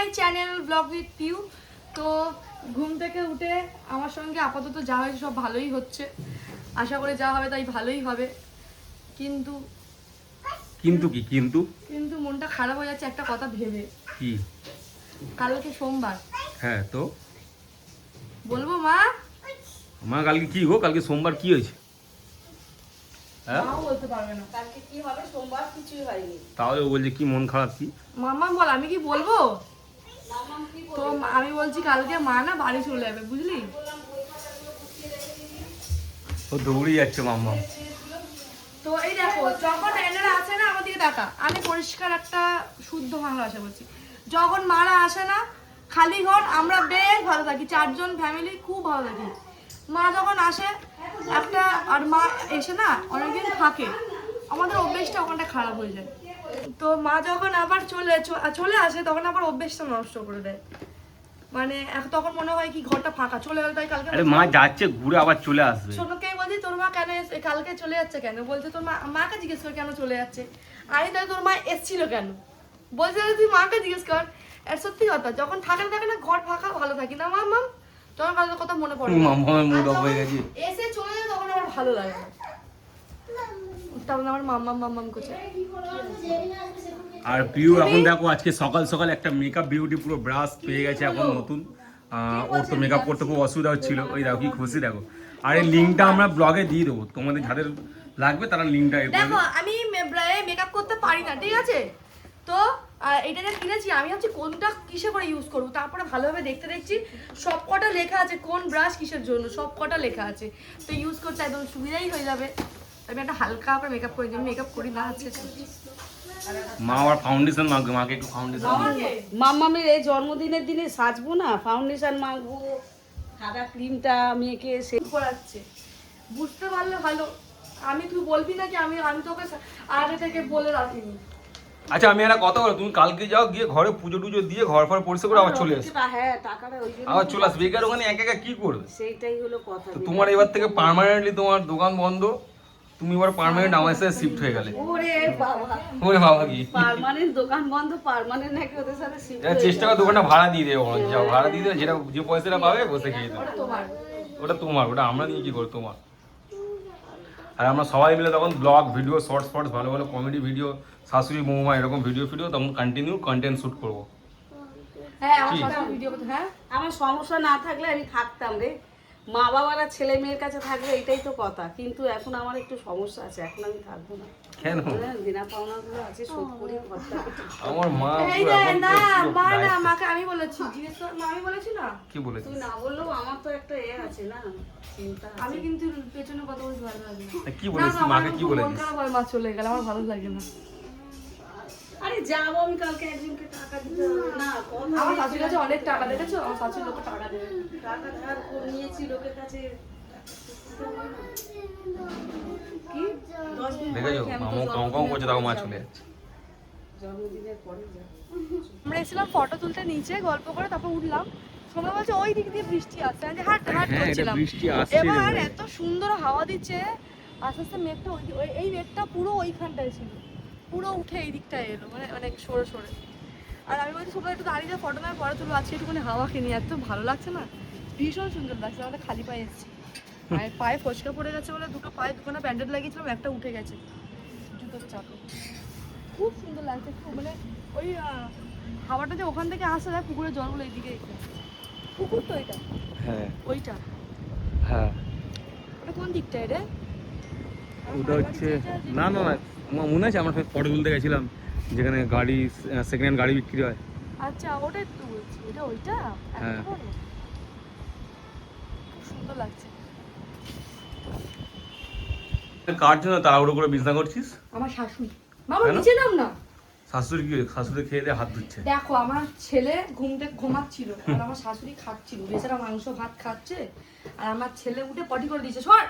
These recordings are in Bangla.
My channel vlog with Piu. তো ঘুম থেকে উঠে আমার সঙ্গে আপাতত যা হয়েছে সব ভালোই হচ্ছে, আশা করে যা হবে তাই ভালোই হবে। কিন্তু কিন্তু কি কিন্তু কিন্তু মনটা খারাপ হয়ে যাচ্ছে একটা কথা ভেবে। কি? কালকে সোমবার। হ্যাঁ তো বলবো মা? মা কালকে কি গো? কালকে সোমবার কি হয়েছে? হ্যাঁ মাও বলতে পারবে না কালকে কি হবে, সোমবার কিছুই হয়নি। তাহলে ও বলছে কি মন খারাপ কি? মাম্মা বল, আমি কি বলবো? মামাম কি তো আমি বলছি কালকে মা না বাড়ি চলে যাবে, বুঝলি? ও দৌড়ে যাচ্ছে মাম্মা। তো এই দেখো, যখন এনারা আসে না আমার দিকে দেখা, আমি পরিষ্কার একটা শুদ্ধ বাংলা ভাষা বলছি, যখন মারা আসে না খালি ঘর, আমরা বেশ ভালো থাকি, 4 জন ফ্যামিলি খুব ভালো থাকি। মা যখন আসে একটা, আর মা এসে না অনেকদিন থাকে, আমাদের অভ্যেসটা ওখানটা খারাপ হয়ে যায়। তো মা যখন আবার চলে আসে তখন আবার অভ্যেসটা নষ্ট করে দেয়। মানে তখন মনে হয় কি ঘরটা ফাঁকা, চলে গেল তাই কালকে। আরে মা যাচ্ছে ঘুরে আবার চলে আসবে। সোনুকে বলছি তোর মা কেন কালকে চলে যাচ্ছে কেন? বলছে তোর মাকে জিজ্ঞেস কর কেন চলে যাচ্ছে। আমি তাহলে তোর মা এসছিল কেন? বলছে তুই মাকে জিজ্ঞেস কর। আর সত্যি কথা, যখন থাকে না ঘর ফাঁকা ভালো থাকি না মাম, তখন কাজের কথা মনে পড়ে। মাম্মার মুড অফ হয়ে গেছে। এসে চলে যায় তখন আমার ভালো লাগে না, তখন আমার মাম্মাম করছে। আর পিউ এখন দেখো আজকে সকাল সকাল একটা মেকআপ বিউটি পুরো ব্রাশ পেয়ে গেছে এখন নতুন। ওর তো মেকআপ করতে খুব অসুবিধা হচ্ছিল, ওই দেখো কি খুশি দেখো। আর এই লিঙ্কটা আমরা ব্লগে দিয়ে দেবো, তোমাদের যাদের লাগবে তারা লিঙ্কটা দেখো আমি মেকআপ করতে পারি না, ঠিক আছে? তো এটা যে কিনেছি আমি ভাবছি কোনটা কিসে করে ইউজ করবো, তারপরে ভালোভাবে দেখছি সব কটা লেখা আছে কোন ব্রাশ কিসের জন্য, সব কটা লেখা আছে। তো ইউজ করতে একদম সুবিধাই হয়ে যাবে। আমি একটা হালকা করে মেকআপ করে দিই, মেকআপ করি না আছে। মা আবার ফাউন্ডেশন মাখবে, মাকে একটু ফাউন্ডেশন মামামের এই জন্মদিনের দিনে সাজবো না, ফাউন্ডেশন মাখবো, সাদা ক্রিমটা মেখে সে করাচ্ছে, বুঝতে পারলে ভালো। তুই বলবি না কি আমি তোকে আগে থেকে বলে রাখিনি। আচ্ছা আমি একটা কথা বলো, তুমি কালকে যাও, গিয়ে ঘরে পুজো টুজো দিয়ে ঘর ফর পরিষ্কার করে আবার চলে আসবে। হ্যাঁ টাকাটা ওই জন্য আবার চলে আসবে, বেকার ওখানে একা একা কি করবে? সেইটাই হলো কথা। তো তোমার এবার থেকে পার্মানেন্টলি তোমার দোকান বন্ধ, তুমি এবার পার্মানেন্ট আমার সাথে শিফট হয়ে গেলে। ওরে বাবা, ওরে বাবা কি পার্মানেন্ট দোকান বন্ধ, পার্মানেন্ট নাকি ওদের সাথে শিফট এটা চেষ্টা করে দোকানটা ভাড়া দিয়ে দেবো, যাও ভাড়া দিয়ে দেবে, যেটা যে পয়সাটা পাবে বসে খেয়ে দেবে। ওটা তোমার, ওটা আমরা নিয়ে কি করবো তোমার। আর আমরা সবাই মিলে তখন ব্লগ ভিডিও শর্টস ভালো ভালো কমেডি ভিডিও, শাশুড়ি বৌমা এরকম ভিডিও তখন কন্টিনিউ কন্টেন্ট শুট করবো। হ্যাঁ আমার সাথে ভিডিও করতে, হ্যাঁ আমার সমস্যা না থাকলে আমি থাকতাম রে, মা বাবারা ছেলে মেয়ের কাছে থাকবে, এটাই তো কথা। কিন্তু এখন আমার একটু সমস্যা আছে, এখন আমি থাকবো না। কেন? বিনা পাওনাগুলো আছে, শোধ করি ঘরটা। আমার মা এই পুরো এখন না পুরো মা না, দায়িত্বে। মাকে আমি বলেছি, জিজ্ঞেস কর মা, আমি বলেছি না। কি বলেছিস? তুই না বললেও আমার তো একটা আছে না, চিন্তা আছে। আমি কিন্তু পেছনে কথা বলতে ভালো লাগে না। কি বলেছিস মাকে? কি বলেছিস? মা চলে গেল, আমার ভালো লাগে না। আরে যাবো আমি কালকে, একজনকে টাকা দিতে হবে না, কথা আমার শাশুড়ির কাছে অনেক টাকা, দেখেছো? আমার শাশুড়ি লোকে টাকা দেবে। টাকা ধার করে নিয়েছি লোকের কাছে। কি 10 দিন দেখেছো মামা কাউ কাউ করছে, তাও মা চলে যাচ্ছে। জন্মদিনের পরে যা। আমরা এসেছিলাম ফটো তুলতে নিচে, গল্প করে তারপর উঠলাম। সোনা বলছে ওই দিক দিয়ে বৃষ্টি আসছে, আমি হাট হাট হ্যাঁ, এটা করছিলাম। বৃষ্টি আসছে রে এবার ভাই। এত সুন্দর হাওয়া দিচ্ছে, আস্তে আস্তে মেঘটা এই মেঘটা পুরো ওইখানটায় ছিল, পুরো উঠে এই দিকটায় এলো, মানে অনেক সরে সরে। আর আমি বলছি সবাই একটু দাঁড়িয়ে যা, ফটো নেওয়ার পরে তুলবো, আজকে একটুখানি হাওয়া কিনি, এত ভালো লাগছে না, ভীষণ সুন্দর লাগছে। আমাদের খালি পায়ে এসেছি, পায়ে ফসকা পড়ে গেছে বলে দুটো পায়ে দুখানা ব্যান্ডেড লাগিয়েছিলাম, একটা উঠে গেছে জুতোর চাপে। খুব সুন্দর লাগছে, খুব মানে ওই হাওয়াটা যে ওখান থেকে আসে যায়, পুকুরের জলগুলো এইদিকে, পুকুর তো এটা, হ্যাঁ ওইটা হ্যাঁ ওটা কোন দিকটা রে? ওটা হচ্ছে না না না, আমার মনে আছে আমরা ফটো তুলতে গেছিলাম যেখানে গাড়ি সেকেন্ড হ্যান্ড গাড়ি বিক্রি হয়। আচ্ছা ওটাই তো বলছি, এটা ওইটা। হ্যাঁ। খুব সুন্দর লাগছে। কার জন্য তাড়াহুড়ো করে বিছনা করছিস? আমার শাশুড়ি, বাবা কেন? নিচে নাম না। শাশুড়ি কি? শাশুড়ি খেয়ে দিয়ে হাত ধুচ্ছে। দেখো আমার ছেলে ঘুমাচ্ছিল আর আমার শাশুড়ি খাচ্ছিল, বেচারা মাংস ভাত খাচ্ছে, আর আমার ছেলে উঠে পটি করে দিয়েছে, সর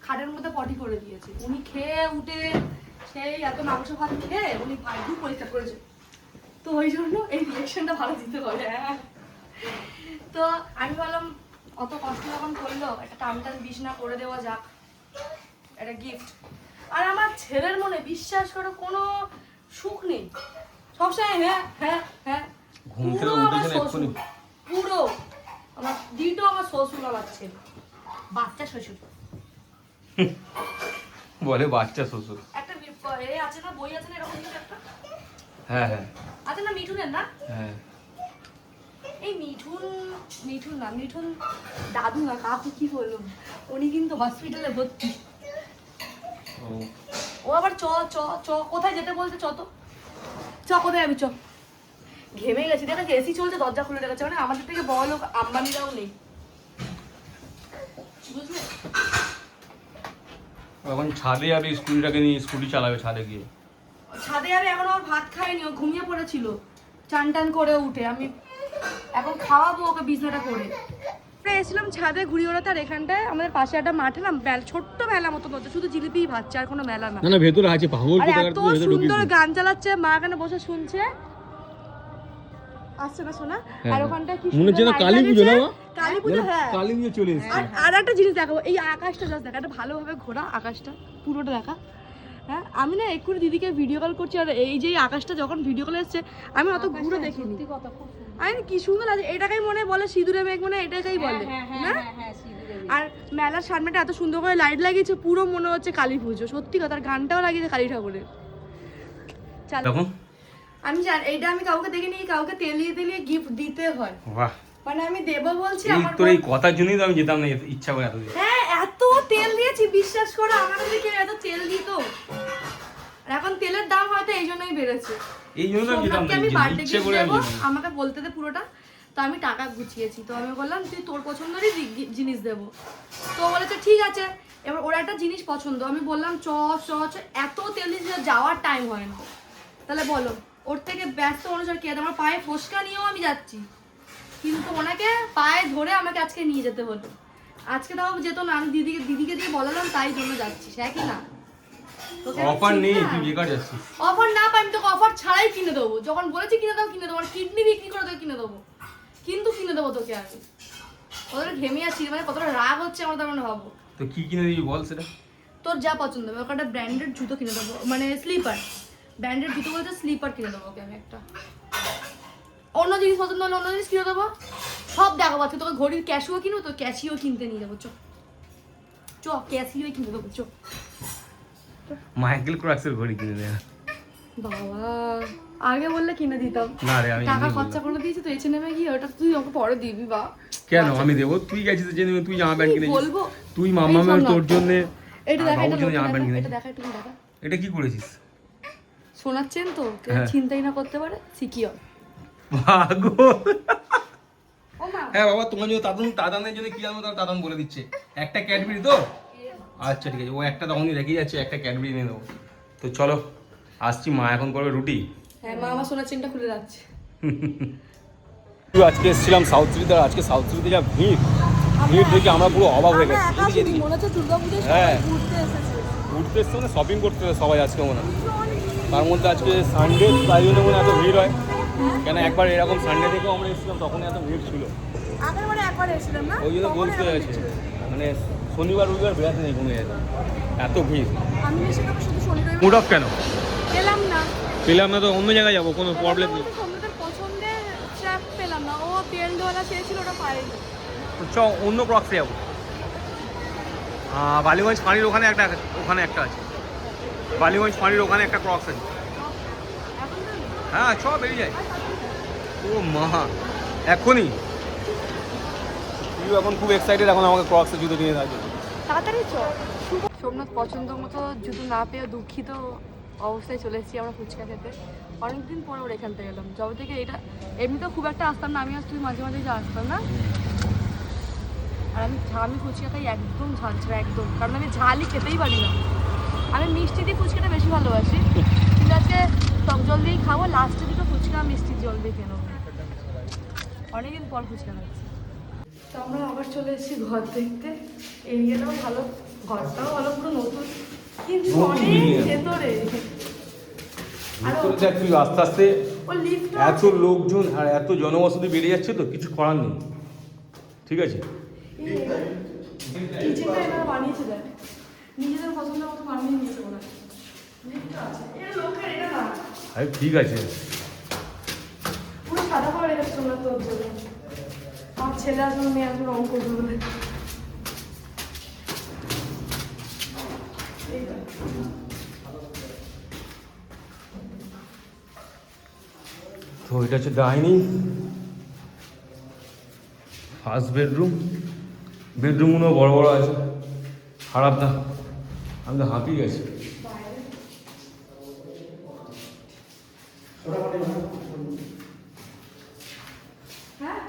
খাটের মধ্যে পটি করে দিয়েছে। উনি খেয়ে উঠে সেই এত মাংস ভাত খেয়ে উনি পায়ু পরিষ্কার করেছে, তো ওই জন্য এই রিয়েকশনটা ভালো দিতে হবে। তো আমি বললাম অত কষ্ট যখন করলো, একটা টান টান বিছনা করে দেওয়া যাক, একটা গিফট। আর আমার ছেলের মনে বিশ্বাস করো কোনো সুখ নেই, সবসময় হ্যাঁ হ্যাঁ হ্যাঁ, ঘুম থেকে পুরো আমার উঠেছেন এক্ষুনি। শ্বশুর, পুরো আমার দিটো আমার শ্বশুর আমার ছেলে, বাচ্চা শ্বশুর। বলে বাচ্চা শ্বশুর। একটা এ আছে না, বই আছে না এরকম কিছু একটা, হ্যাঁ হ্যাঁ আছে না মিঠুনের না, হ্যাঁ। এই মিঠুন না, মিঠুন দাদু না কাকু কি বলবো, উনি কিন্তু হসপিটালে ভর্তি। ও ও আবার চ চ চ কোথায় যেতে বলতে, চ তো চ, কোথায় যাবি চ। ঘেমে গেছি, দেখা এসি চলছে, দরজা খুলে রেখেছে, মানে আমাদের থেকে বড় লোক আম্বানিরাও নেই, বুঝলে। এখন ছাদে যাবে স্কুটিটাকে নিয়ে, স্কুটি চালাবে ছাদে গিয়ে। ছাদে আর এখন আমার ভাত খায়নি, ও ঘুমিয়ে পড়েছিল, চান টান করে উঠে আমি এখন খাওয়াবো ওকে বিছনাটা করে। এসেছিলাম ছাদে ঘুরি ওড়াতে, আর এখানটায় আমাদের পাশে একটা মাঠে না ছোট্ট মেলা মতো হচ্ছে, শুধু জিলিপিই ভাজছে, আর কোনো মেলা না। না ভেতরে আছে পাগল, আর এত সুন্দর গান চালাচ্ছে, মা এখানে বসে শুনছে, আসছে না শোনা। আর ওখানটা কি মনে হচ্ছে না কালী পুজো না, কালী পুজো, হ্যাঁ কালী পুজো চলে এসেছে। আর একটা জিনিস দেখাবো, এই আকাশটা জাস্ট দেখা, একটা ভালোভাবে ঘোরা আকাশটা পুরোটা দেখা। হ্যাঁ আমি না এক্ষুনি দিদিকে ভিডিও কল করছি, আর এই যে আকাশটা যখন ভিডিও কল এসছে আমি অত ঘুরে দেখিনি, আমি কি সুন্দর আছে, এটাকেই মনে বলে সিঁদুরে মেঘ, মনে এটাকেই বলে না। আর মেলার সামনেটা এত সুন্দর করে লাইট লাগিয়েছে, পুরো মনে হচ্ছে কালী পুজো, সত্যি কথা। আর গানটাও লাগিয়েছে কালী ঠাকুরের। তখন আমি জানি এইটা আমি কাউকে দেখিনি, কাউকে তেলিয়ে তেলিয়ে গিফট দিতে হয়, বাহ, মানে আমি দেবো বলছি এই আমার তোর এই কথার জন্যই তো আমি যেতাম না ইচ্ছা করে এতদিন। হ্যাঁ এত তেল দিয়েছি, বিশ্বাস করো আমার কাছে কেউ এত তেল দিত। আর এখন তেলের দাম হয়তো এই জন্যই বেড়েছে। এই জন্য আমি যেতাম সোমনাথকে আমি না, বার্থডে ইচ্ছে গিফট করে আমি দেবো, যেতাম। আমাকে বলতে দে পুরোটা। তো আমি টাকা গুছিয়েছি, তো আমি বললাম তুই তোর পছন্দেরই জিনিস দেবো। তো বলেছে ঠিক আছে। এবার ওর একটা জিনিস পছন্দ, আমি বললাম চ চ চ, এত তেল দিয়ে যাওয়ার টাইম হয় না, তাহলে বলো ওর থেকে ব্যস্ত অনুসার কে, আমার পায়ে ফসকা নিয়েও আমি যাচ্ছি, কিন্তু ওনাকে পায়ে ধরে আমাকে আজকে নিয়ে যেতে হলো। আজকে তাও যেত না, আমি দিদিকে দিয়ে বলালাম, তাই জন্য যাচ্ছি, হ্যাঁ কি না। অফার নেই, তুই বেকার যাচ্ছিস। অফার না পাই, আমি তোকে অফার ছাড়াই কিনে দেবো, যখন বলেছি কিনে দেবো কিনে দেবো, আর কিডনি বিক্রি করে তোকে কিনে দেবো, কিন্তু কিনে দেবো তোকে আমি। কতটা ঘেমে আসছি, মানে কতটা রাগ হচ্ছে আমার, তার মানে ভাবো। তো কি কিনে দিবি বল সেটা। তোর যা পছন্দ হবে, ওকে একটা ব্র্যান্ডেড জুতো কিনে দেবো, মানে স্লিপার, ব্র্যান্ডেড জুতো বলতে স্লিপার কিনে দেবো ওকে আমি একটা। অন্য জিনিস পছন্দ হলে অন্য জিনিস কিনে দেবো, সব দেখাবো। আজকে তোকে ঘড়ির ক্যাশিও কিনবো, তো ক্যাশিও কিনতে নিয়ে যাবো, চ ক্যাশিও কিনে দেবো, চ। মাইকেল ক্রক্সের ঘড়ি কিনে দে। বাবা আগে বললে কিনে দিতাম, না রে, আমি টাকা খরচা করে দিয়েছি তো H&M-এ গিয়ে, ওটা তুই আমাকে পরে দিবি। বা কেন আমি দেবো? তুই গেছিস জেনে, তুই জামা প্যান্ট কিনেছিস, বলবো তুই মামামের তোর জন্য এটা দেখা, বাবুর জন্য জামা প্যান্ট এটা কিনেছিস। দেখা, একটু দেখা। এটা কি করেছিস? শোনাচ্ছেন তো, কেউ হ্যাঁ। চিন্তাই না করতে পারে, সিকিও। পাগল। ও মা, হ্যাঁ বাবা, তোমার জন্য দাদানের জন্য কি আনবো তার দাদান বলে দিচ্ছে। একটা ক্যাডবেরি তো, আচ্ছা ঠিক আছে, ও একটা তখনই রেখে যাচ্ছে, একটা ক্যাডবেরি নিয়ে নেবো। তো চলো আসছি, মা এখন করবে রুটি। হ্যাঁ মা আমার সোনার চেনটা খুলে যাচ্ছে। আজকে এসেছিলাম সাউথ সিটিতে, আর আজকে সাউথ সিটিতে যা ভিড় দেখে আমরা পুরো অবাক হয়ে গেছি। মনে হচ্ছে দুর্গাপুজোয় হ্যাঁ। ঘুরতে এসেছে। ঘুরতে এসছে মানে শপিং করতে এসেছে সবাই আজকে মনে হয়। তার মধ্যে আজকে সানডে, তাই জন্য মনে হয় এত ভিড় হয়। কেন একবার এরকম সানডে থেকেও আমরা এসেছিলাম, তখন এত ভিড় ছিল, আগের বারে একবার এসেছিলাম না, ওই জন্য বলতে আছে মানে শনিবার রবিবার বেড়াতে নেই কমে যেত, এত ভিড়। আমি এসে তবে শুধু শনি রবিবার মুড অফ কেন পেলাম না, পেলাম না? তো অন্য জায়গায় যাবো, কোনো প্রবলেম নেই। সোমনাথের পছন্দের ট্র্যাক পেলাম না, ও বেল্টওয়ালা চেয়েছিল, ওটা পাইনি। চ অন্য ক্রক্সে যাবো। বালিগঞ্জ পানির ওখানে একটা আছে, বালিগঞ্জ পানির ওখানে একটা ক্রক্স আছে। এখন তো হ্যাঁ চ বেরিয়ে যায়। ও মা, এখনই তুই এখন খুব এক্সাইটেড, এখন আমাকে ক্রক্সের জুতো কিনে থাকবে। তাড়াতাড়ি চ। সোমনাথ পছন্দ মতো জুতো না পেয়ে দুঃখিত অবস্থায় চলে এসেছি আমরা ফুচকা খেতে। অনেকদিন পরে ওর এখান থেকে এলাম, যবে থেকে এটা এমনিতেও খুব একটা আসতাম না, আমি আর তুই মাঝে মাঝে যা আসতাম না। আর আমি ফুচকা খাই একদম ঝাল ছাড়া, একদম, কারণ আমি ঝালই খেতেই পারি না। আমি মিষ্টি দিয়ে ফুচকাটা বেশি ভালোবাসি, কিন্তু আজকে টক জল দিয়েই খাবো, লাস্টে দুটো ফুচকা মিষ্টির জল দিয়ে খেয়ে নেবো। অনেকদিন পর ফুচকা খাচ্ছি। তো আমরা আবার চলে এসেছি ঘর দেখতে, এরিয়াটাও ভালো, ঘরটাও ভালো, পুরো নতুন, কিন্তু অনেক ভেতরে। তুই আস্তে আস্তে ও লিফট এত লোকজন আর এত জনবসতি বেড়ে যাচ্ছে, তো কিছু করার নেই, ঠিক আছে। কিচেনটা এনারা বানিয়েছে, দেখ নিজেদের পছন্দের মতো বানিয়ে নিয়েছে ওরা। লিফট আছে, এটা লোকের, এটা না, আরে ঠিক আছে, পুরো সাদা করে রেখেছি তোমরা তোর জন্য। আমার ছেলে আসলে মেয়ে আসলে রং করবে বলে। তো এটা হচ্ছে ডাইনিং, ফার্স্ট বেডরুম। বেডরুমগুলো বড় বড় আছে, খারাপ না, আমি তো হাঁপিয়ে গেছি। হ্যাঁ